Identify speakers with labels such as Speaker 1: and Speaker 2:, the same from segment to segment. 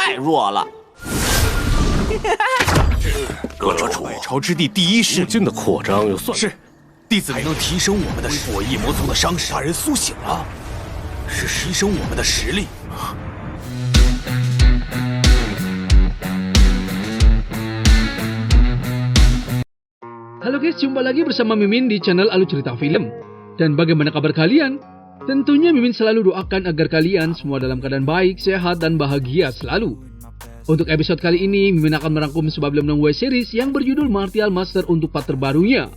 Speaker 1: 太弱了。
Speaker 2: 各主，
Speaker 3: 百朝之地第一势力
Speaker 2: 无尽的扩张又算
Speaker 3: 是，弟子还能提升我们的实力。我一魔族的伤势，大人苏醒了，是提升我们的实力。
Speaker 4: Halo guys, jumpa lagi bersama Mimin di channel Alur Cerita Film. Dan bagaimana kabar kalian? Tentunya Mimin selalu doakan agar kalian semua dalam keadaan baik, sehat, dan bahagia selalu. Untuk episode kali ini, Mimin akan merangkum sebuah film web series yang berjudul Martial Master untuk part terbarunya.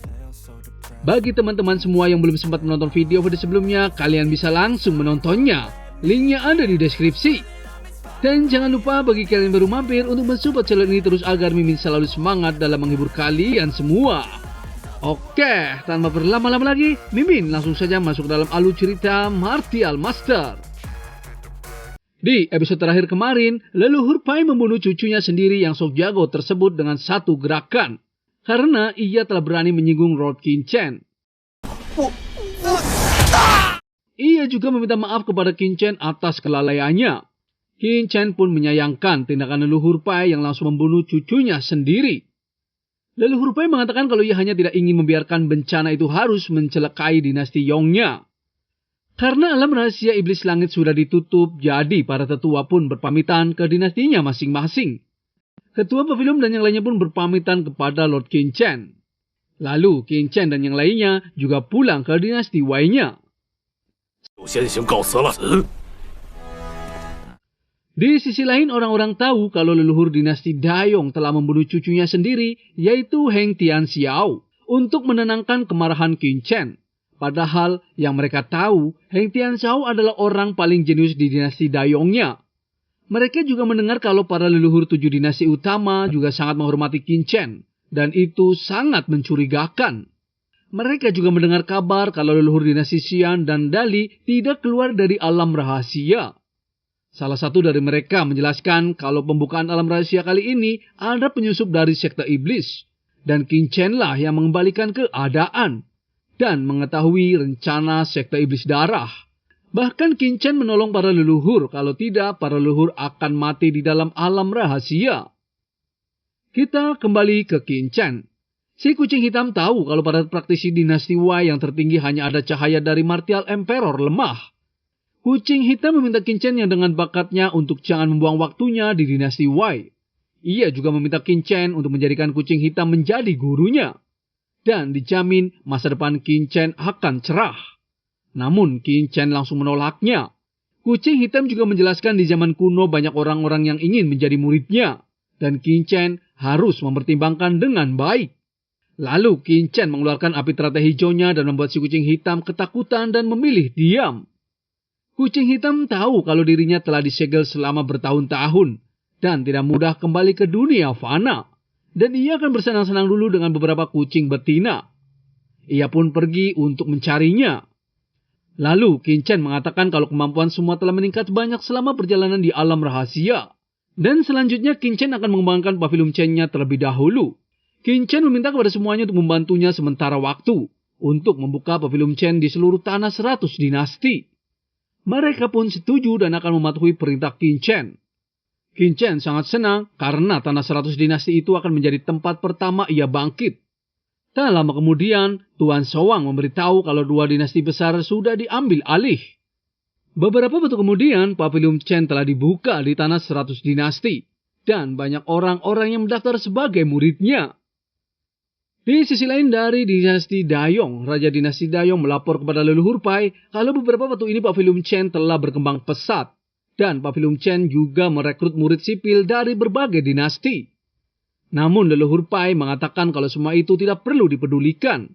Speaker 4: Bagi teman-teman semua yang belum sempat menonton video sebelumnya, kalian bisa langsung menontonnya. Linknya ada di deskripsi. Dan jangan lupa bagi kalian yang baru mampir untuk mensupport channel ini terus agar Mimin selalu semangat dalam menghibur kalian semua. Oke, tanpa berlama-lama lagi, Mimin langsung saja masuk dalam alur cerita Martial Master. Di episode terakhir kemarin, leluhur Pai membunuh cucunya sendiri yang sok jago tersebut dengan satu gerakan. Karena ia telah berani menyinggung Lord Qin Chen. Ia juga meminta maaf kepada Qin Chen atas kelalaiannya. Qin Chen pun menyayangkan tindakan leluhur Pai yang langsung membunuh cucunya sendiri. Leluhur Pai mengatakan kalau ia hanya tidak ingin membiarkan bencana itu harus mencelakai dinasti Yongnya. Karena alam rahasia iblis langit sudah ditutup, jadi para tetua pun berpamitan ke dinastinya masing-masing. Ketua pavilion dan yang lainnya pun berpamitan kepada Lord Qin Chen. Lalu Qin Chen dan yang lainnya juga pulang ke dinasti Wei-nya. Di sisi lain, orang-orang tahu kalau leluhur dinasti Dayong telah membunuh cucunya sendiri, yaitu Heng Tianxiao, untuk menenangkan kemarahan Qin Chen. Padahal yang mereka tahu, Heng Tianxiao adalah orang paling jenius di dinasti Dayongnya. Mereka juga mendengar kalau para leluhur 7 dinasti utama juga sangat menghormati Qin Chen, dan itu sangat mencurigakan. Mereka juga mendengar kabar kalau leluhur dinasti Xian dan Dali tidak keluar dari alam rahasia. Salah satu dari mereka menjelaskan kalau pembukaan alam rahasia kali ini ada penyusup dari sekte iblis. Dan Qin Chen lah yang mengembalikan keadaan dan mengetahui rencana sekte iblis darah. Bahkan Qin Chen menolong para leluhur, kalau tidak para leluhur akan mati di dalam alam rahasia. Kita kembali ke Qin Chen. Si kucing hitam tahu kalau para praktisi dinasti Wei yang tertinggi hanya ada cahaya dari Martial Emperor lemah. Kucing hitam meminta Qin Chen yang dengan bakatnya untuk jangan membuang waktunya di dinasti Wei. Ia juga meminta Qin Chen untuk menjadikan kucing hitam menjadi gurunya. Dan dijamin masa depan Qin Chen akan cerah. Namun Qin Chen langsung menolaknya. Kucing hitam juga menjelaskan di zaman kuno banyak orang-orang yang ingin menjadi muridnya. Dan Qin Chen harus mempertimbangkan dengan baik. Lalu Qin Chen mengeluarkan api teratai hijaunya dan membuat si kucing hitam ketakutan dan memilih diam. Kucing hitam tahu kalau dirinya telah disegel selama bertahun-tahun dan tidak mudah kembali ke dunia fana. Dan ia akan bersenang-senang dulu dengan beberapa kucing betina. Ia pun pergi untuk mencarinya. Lalu Qin Chen mengatakan kalau kemampuan semua telah meningkat banyak selama perjalanan di alam rahasia. Dan selanjutnya Qin Chen akan mengembangkan pavilion Chen-nya terlebih dahulu. Qin Chen meminta kepada semuanya untuk membantunya sementara waktu untuk membuka pavilion Chen di seluruh tanah 100 dinasti. Mereka pun setuju dan akan mematuhi perintah Qin Chen. Qin Chen sangat senang karena tanah 100 dinasti itu akan menjadi tempat pertama ia bangkit. Tak lama kemudian, Tuan Showang memberitahu kalau 2 dinasti besar sudah diambil alih. Beberapa waktu kemudian, pavilion Chen telah dibuka di tanah 100 dinasti. Dan banyak orang-orang yang mendaftar sebagai muridnya. Di sisi lain dari dinasti Dayong, Raja dinasti Dayong melapor kepada leluhur Pai kalau beberapa waktu ini pavilion Chen telah berkembang pesat. Dan pavilion Chen juga merekrut murid sipil dari berbagai dinasti. Namun leluhur Pai mengatakan kalau semua itu tidak perlu dipedulikan.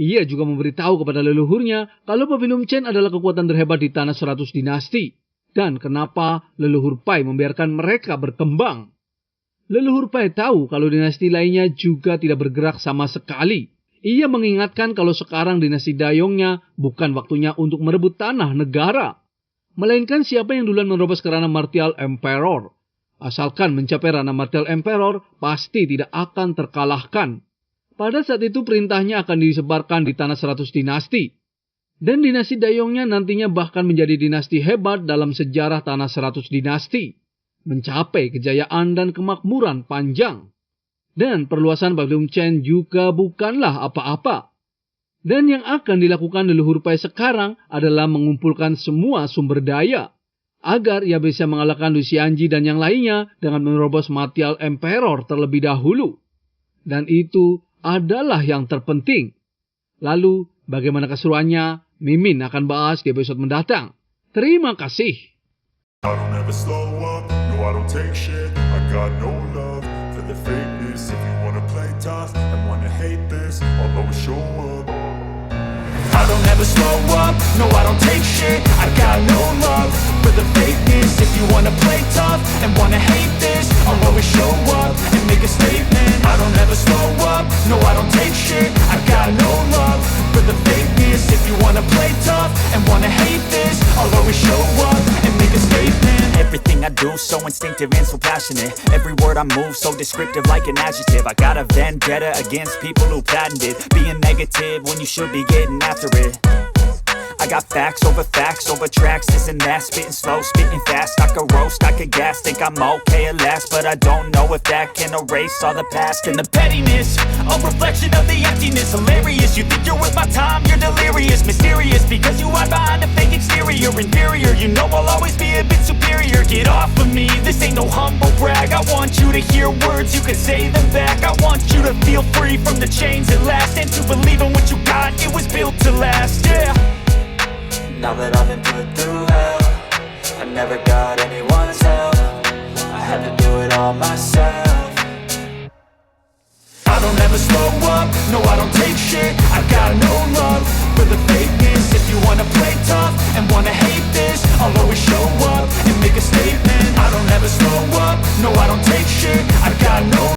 Speaker 4: Ia juga memberitahu kepada leluhurnya kalau pavilion Chen adalah kekuatan terhebat di tanah 100 dinasti. Dan kenapa leluhur Pai membiarkan mereka berkembang. Leluhur Pai tahu kalau dinasti lainnya juga tidak bergerak sama sekali. Ia mengingatkan kalau sekarang dinasti Dayongnya bukan waktunya untuk merebut tanah negara. Melainkan siapa yang duluan menerobos ke ranah Martial Emperor. Asalkan mencapai ranah Martial Emperor, pasti tidak akan terkalahkan. Pada saat itu perintahnya akan disebarkan di tanah 100 dinasti. Dan dinasti Dayongnya nantinya bahkan menjadi dinasti hebat dalam sejarah tanah 100 dinasti. mencapai kejayaan dan kemakmuran panjang. Dan perluasan Bagdum Chen juga bukanlah apa-apa. Dan yang akan dilakukan leluhur Pai sekarang adalah mengumpulkan semua sumber daya agar ia bisa mengalahkan Lu Xianji dan yang lainnya dengan menerobos Martial Emperor terlebih dahulu. Dan itu adalah yang terpenting. Lalu, bagaimana keseruannya? Mimin akan bahas di episode mendatang. Terima kasih.
Speaker 1: I don't ever slow up, no I don't take shit. I got no love for the fakeness. If you wanna play tough and wanna hate this, I'll always show up.
Speaker 3: I don't ever slow up, no I don't take shit. I got no love for the fakeness. If you wanna play tough and wanna hate this, I'll always show up and make a statement. I don't ever slow up, no I don't take shit. I got no love for the fakeness. If you wanna play tough and wanna hate this, I'll always show up and make a statement. Everything I do so instinctive and so passionate. Every word I move so descriptive like an adjective. I got a vendetta against people who patented being negative when you should be getting after it. I got facts over tracks, this and that. Spitting slow, spitting fast. I could roast, I could gas. Think I'm okay at last, but I don't know if that can erase all the past. And the pettiness, a reflection of the emptiness. Hilarious, you think you're worth my time, you're delirious. Mysterious, because you hide behind a fake exterior. Inferior, you know I'll always be a bit superior. Get off of me, this ain't no humble brag. I want you to hear words, you can say them back. I want you to feel free from the chains at last, and to believe in what you got, it was built to last, yeah.
Speaker 5: Now that I've been put through hell, I never got anyone's help. I had to do it all myself.
Speaker 3: I don't ever slow up, no I don't take shit. I got no love for the fakeness. If you wanna play tough